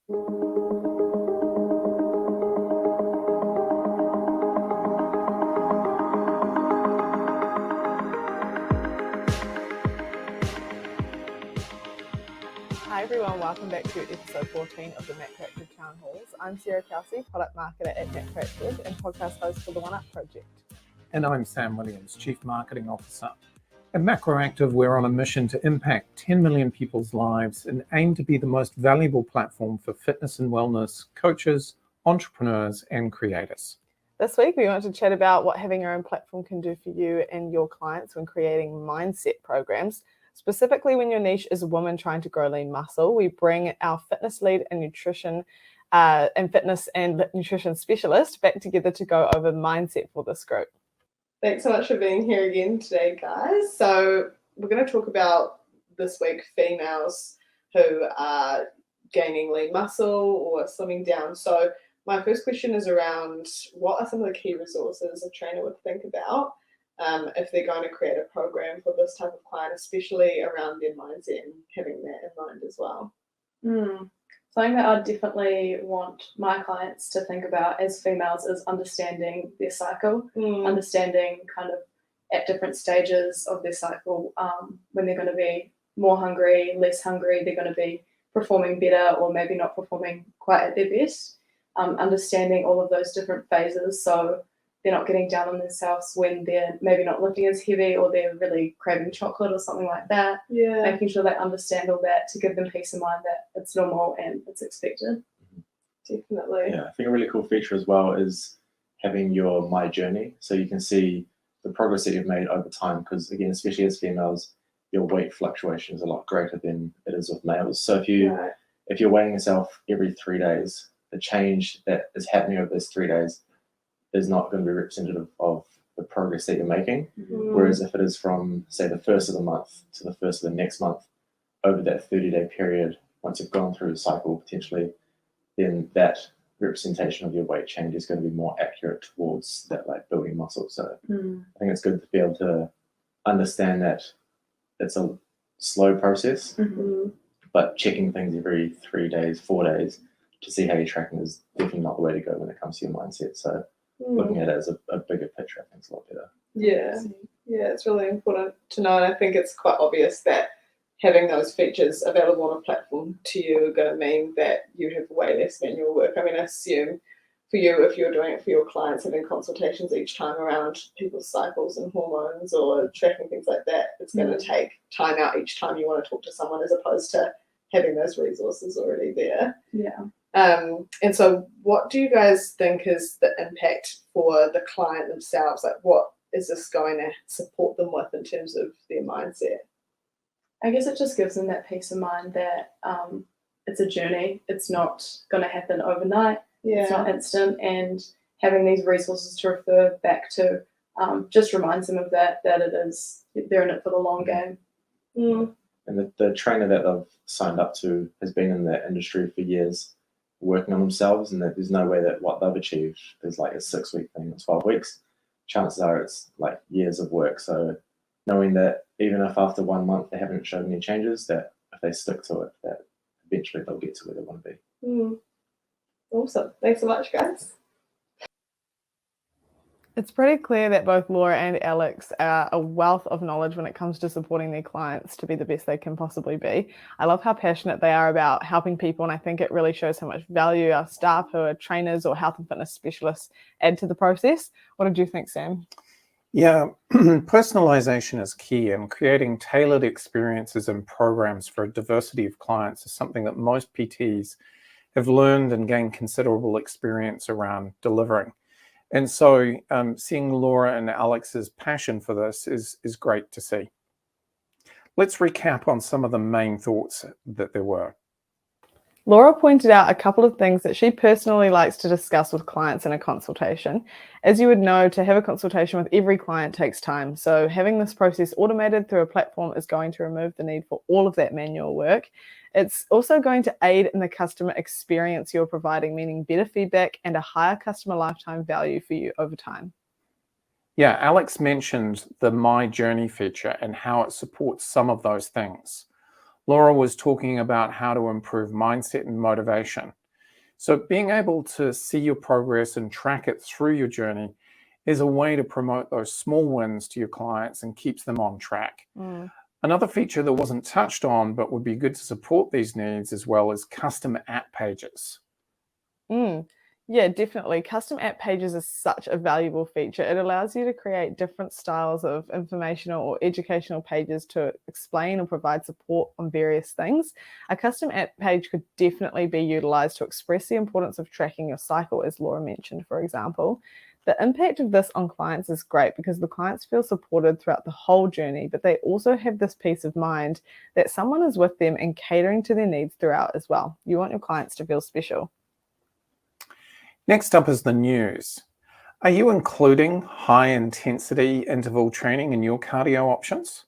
Hi everyone, welcome back to episode 14 of the MacroActive Town Halls. I'm Sarah Kelsey, product marketer at MacroActive and podcast host for the One Up project. And I'm Sam Williams, Chief Marketing Officer. At MacroActive, we're on a mission to impact 10 million people's lives and aim to be the most valuable platform for fitness and wellness coaches, entrepreneurs, and creators. This week, we want to chat about what having your own platform can do for you and your clients when creating mindset programs. Specifically, when your niche is a woman trying to grow lean muscle, we bring our fitness lead and nutrition specialist back together to go over mindset for this group. Thanks so much for being here again today, guys. So we're going to talk about this week females who are gaining lean muscle or slimming down. So my first question is around what are some of the key resources a trainer would think about if they're going to create a program for this type of client, especially around their mindset and having that in mind as well. Something that I definitely want my clients to think about as females is understanding their cycle, understanding kind of at different stages of their cycle when they're going to be more hungry, less hungry, they're going to be performing better or maybe not performing quite at their best. Understanding all of those different phases so they're not getting down on themselves when they're maybe not lifting as heavy or they're really craving chocolate or something like that. Yeah. Making sure they understand all that to give them peace of mind that it's normal and it's expected. Definitely. Yeah, I think a really cool feature as well is having your My Journey. So you can see the progress that you've made over time because, again, especially as females, your weight fluctuation is a lot greater than it is with males. So if you're weighing yourself every 3 days, the change that is happening over those 3 days is not going to be representative of the progress that you're making. Whereas if it is from, say, the first of the month to the first of the next month, over that 30-day period, once you've gone through the cycle potentially, then that representation of your weight change is going to be more accurate towards that like building muscle. So I think it's good to be able to understand that it's a slow process, but checking things every 3 days, 4 days to see how you're tracking is definitely not the way to go when it comes to your mindset. So looking at it as a bigger picture, I think is a lot better. Yeah, it's really important to know. And I think it's quite obvious that having those features available on a platform to you are going to mean that you have way less manual work. I mean, I assume for you, if you're doing it for your clients, having consultations each time around people's cycles and hormones or tracking things like that, it's going to take time out each time you want to talk to someone as opposed to having those resources already there. Yeah. And so what do you guys think is the impact for the client themselves? Like, what is this going to support them with in terms of their mindset? I guess it just gives them that peace of mind that it's a journey. It's not going to happen overnight. It's not instant. And having these resources to refer back to just reminds them of that it is, they're in it for the long game. And the trainer that they've signed up to has been in that industry for years, working on themselves, and that there's no way that what they've achieved is like a 6-week thing or 12 weeks. Chances are it's like years of work. So knowing that even if after 1 month they haven't shown any changes, that if they stick to it, that eventually they'll get to where they want to be. Awesome. Thanks so much, guys. It's pretty clear that both Laura and Alex are a wealth of knowledge when it comes to supporting their clients to be the best they can possibly be. I love how passionate they are about helping people, and I think it really shows how much value our staff who are trainers or health and fitness specialists add to the process. What did you think, Sam? Yeah, personalization is key, and creating tailored experiences and programs for a diversity of clients is something that most PTs have learned and gained considerable experience around delivering. And so seeing Laura and Alex's passion for this is great to see. Let's recap on some of the main thoughts that there were. Laura pointed out a couple of things that she personally likes to discuss with clients in a consultation. As you would know, to have a consultation with every client takes time. So having this process automated through a platform is going to remove the need for all of that manual work. It's also going to aid in the customer experience you're providing, meaning better feedback and a higher customer lifetime value for you over time. Yeah, Alex mentioned the My Journey feature and how it supports some of those things. Laura was talking about how to improve mindset and motivation. So being able to see your progress and track it through your journey is a way to promote those small wins to your clients and keeps them on track. Another feature that wasn't touched on but would be good to support these needs as well is custom app pages. Yeah, definitely. Custom app pages is such a valuable feature. It allows you to create different styles of informational or educational pages to explain or provide support on various things. A custom app page could definitely be utilized to express the importance of tracking your cycle, as Laura mentioned, for example. The impact of this on clients is great because the clients feel supported throughout the whole journey, but they also have this peace of mind that someone is with them and catering to their needs throughout as well. You want your clients to feel special. Next up is the news. Are you including high-intensity interval training in your cardio options?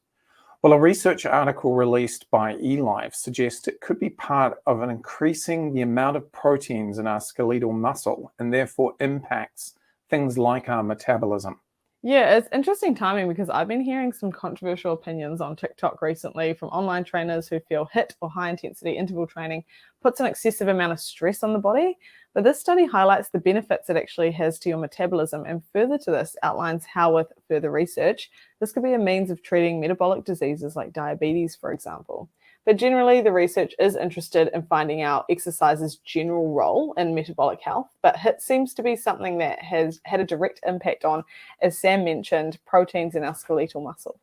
Well, a research article released by eLife suggests it could be part of an increasing the amount of proteins in our skeletal muscle and therefore impacts things like our metabolism. Yeah, it's interesting timing because I've been hearing some controversial opinions on TikTok recently from online trainers who feel HIIT or high intensity interval training puts an excessive amount of stress on the body. But this study highlights the benefits it actually has to your metabolism, and further to this outlines how with further research, this could be a means of treating metabolic diseases like diabetes, for example. But generally, the research is interested in finding out exercise's general role in metabolic health, but HIIT seems to be something that has had a direct impact on, as Sam mentioned, proteins in our skeletal muscle.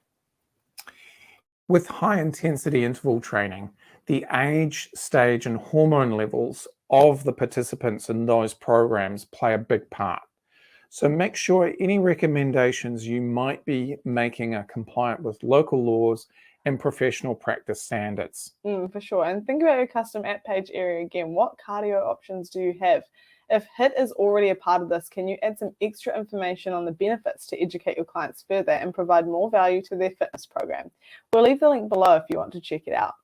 With high-intensity interval training, the age, stage, and hormone levels of the participants in those programs play a big part. So make sure any recommendations you might be making are compliant with local laws and professional practice standards. For sure. And think about your custom app page area again. What cardio options do you have? If HIIT is already a part of this, can you add some extra information on the benefits to educate your clients further and provide more value to their fitness program? We'll leave the link below if you want to check it out.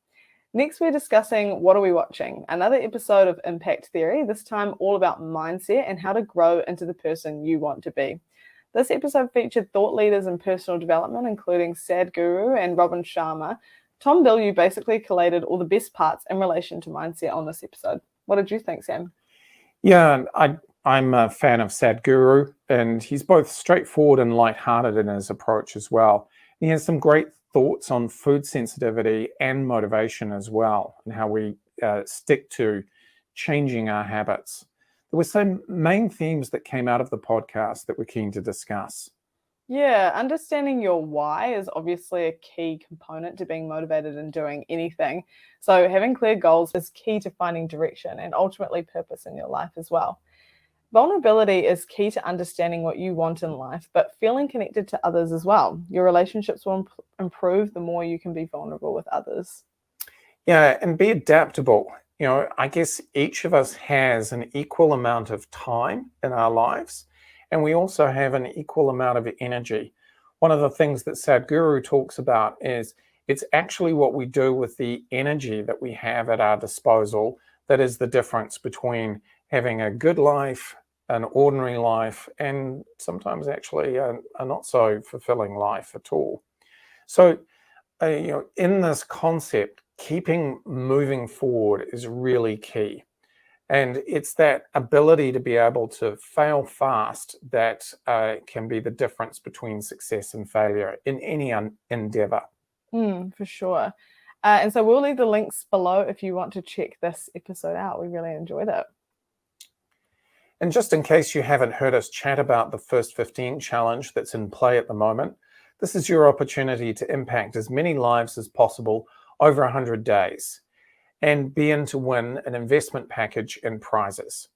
Next, we're discussing What Are We Watching? Another episode of Impact Theory, this time all about mindset and how to grow into the person you want to be. This episode featured thought leaders in personal development, including Sadhguru and Robin Sharma. Tom Bilyeu basically collated all the best parts in relation to mindset on this episode. What did you think, Sam? Yeah, I'm a fan of Sadhguru, and he's both straightforward and lighthearted in his approach as well. He has some great thoughts on food sensitivity and motivation as well, and how we stick to changing our habits. There were some main themes that came out of the podcast that we're keen to discuss. Yeah, understanding your why is obviously a key component to being motivated and doing anything. So having clear goals is key to finding direction and ultimately purpose in your life as well. Vulnerability is key to understanding what you want in life, but feeling connected to others as well. Your relationships will improve the more you can be vulnerable with others. Yeah, and be adaptable. You know, I guess each of us has an equal amount of time in our lives, and we also have an equal amount of energy. One of the things that Sadhguru talks about is it's actually what we do with the energy that we have at our disposal that is the difference between having a good life, an ordinary life, and sometimes actually a not so fulfilling life at all. So, in this concept, keeping moving forward is really key. And it's that ability to be able to fail fast that can be the difference between success and failure in any endeavor. For sure. And so we'll leave the links below if you want to check this episode out. We really enjoyed it. And just in case you haven't heard us chat about the First 15 challenge that's in play at the moment, this is your opportunity to impact as many lives as possible over 100 days and be in to win an investment package and prizes.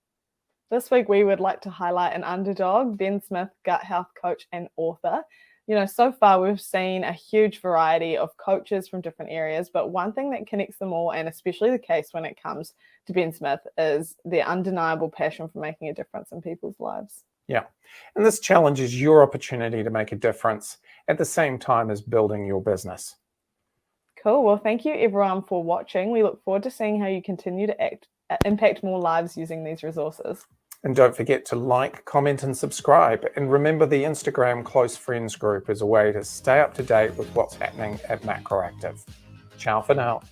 This week, we would like to highlight an underdog, Ben Smith, gut health coach and author. You know, so far we've seen a huge variety of coaches from different areas, but one thing that connects them all, and especially the case when it comes to Ben Smith, is their undeniable passion for making a difference in people's lives. Yeah, and this challenge is your opportunity to make a difference at the same time as building your business. Cool. Well, thank you everyone for watching. We look forward to seeing how you continue to impact more lives using these resources. And don't forget to like, comment, and subscribe. And remember, the Instagram Close Friends group is a way to stay up to date with what's happening at MacroActive. Ciao for now.